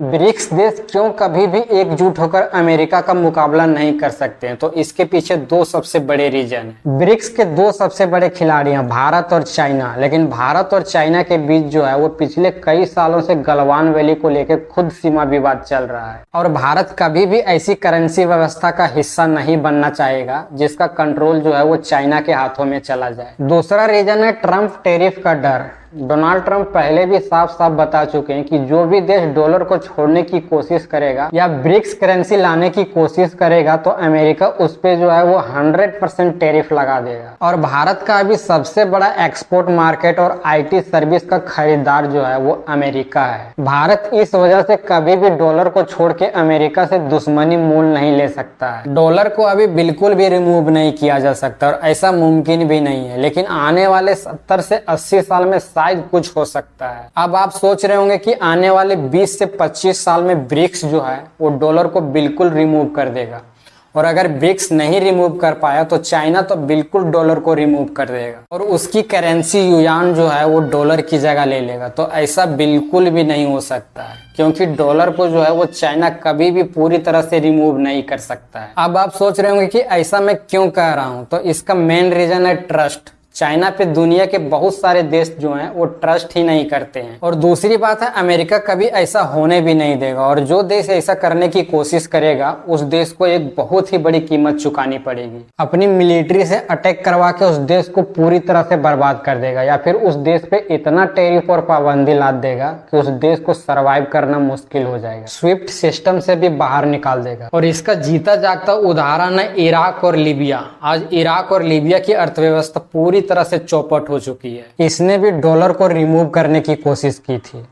BRICS देश क्यों कभी भी एकजुट होकर अमेरिका का मुकाबला नहीं कर सकते हैं? तो इसके पीछे दो सबसे बड़े रीजन है। ब्रिक्स के दो सबसे बड़े खिलाड़ी हैं, भारत और चाइना। लेकिन भारत और चाइना के बीच जो है वो पिछले कई सालों से गलवान वैली को लेकर खुद सीमा विवाद चल रहा है और भारत कभी भी ऐसी करेंसी व्यवस्था का हिस्सा नहीं बनना चाहेगा जिसका कंट्रोल जो है वो चाइना के हाथों में चला जाए। दूसरा रीजन है ट्रम्प टैरिफ का डर। डोनाल्ड ट्रंप पहले भी साफ साफ बता चुके हैं कि जो भी देश डॉलर को छोड़ने की कोशिश करेगा या ब्रिक्स करेंसी लाने की कोशिश करेगा तो अमेरिका उस पे जो है वो 100% टैरिफ लगा देगा। और भारत का अभी सबसे बड़ा एक्सपोर्ट मार्केट और आईटी सर्विस का खरीदार जो है वो अमेरिका है। भारत इस वजह से कभी भी डॉलर को छोड़ के अमेरिका से दुश्मनी मोल नहीं ले सकता है। डॉलर को अभी बिल्कुल भी रिमूव नहीं किया जा सकता और ऐसा मुमकिन भी नहीं है, लेकिन आने वाले 70 से 80 साल में शायद कुछ हो सकता है। अब आप सोच रहे होंगे कि आने वाले 20 से 25 साल में ब्रिक्स जो है वो डॉलर को बिल्कुल रिमूव कर देगा और अगर ब्रिक्स नहीं रिमूव कर पाया तो चाइना तो बिल्कुल डॉलर को रिमूव कर देगा और उसकी करेंसी युआन जो है वो डॉलर की जगह ले लेगा। तो ऐसा बिल्कुल भी नहीं हो सकता है क्योंकि डॉलर को जो है वो चाइना कभी भी पूरी तरह से रिमूव नहीं कर सकता है। अब आप सोच रहे होंगे कि ऐसा मैं क्यों कह रहा हूं, तो इसका मेन रीजन है ट्रस्ट। चाइना पे दुनिया के बहुत सारे देश जो हैं वो ट्रस्ट ही नहीं करते हैं और दूसरी बात है अमेरिका कभी ऐसा होने भी नहीं देगा और जो देश ऐसा करने की कोशिश करेगा उस देश को एक बहुत ही बड़ी कीमत चुकानी पड़ेगी। अपनी मिलिट्री से अटैक करवा के उस देश को पूरी तरह से बर्बाद कर देगा या फिर उस देश पे इतना टैरिफ और पाबंदी लाद देगा कि उस देश को सर्वाइव करना मुश्किल हो जाएगा, स्विफ्ट सिस्टम से भी बाहर निकाल देगा। और इसका जीता जागता उदाहरण है इराक और लीबिया। आज इराक और लीबिया की अर्थव्यवस्था पूरी तरह से चौपट हो चुकी है। इसने भी डॉलर को रिमूव करने की कोशिश की थी।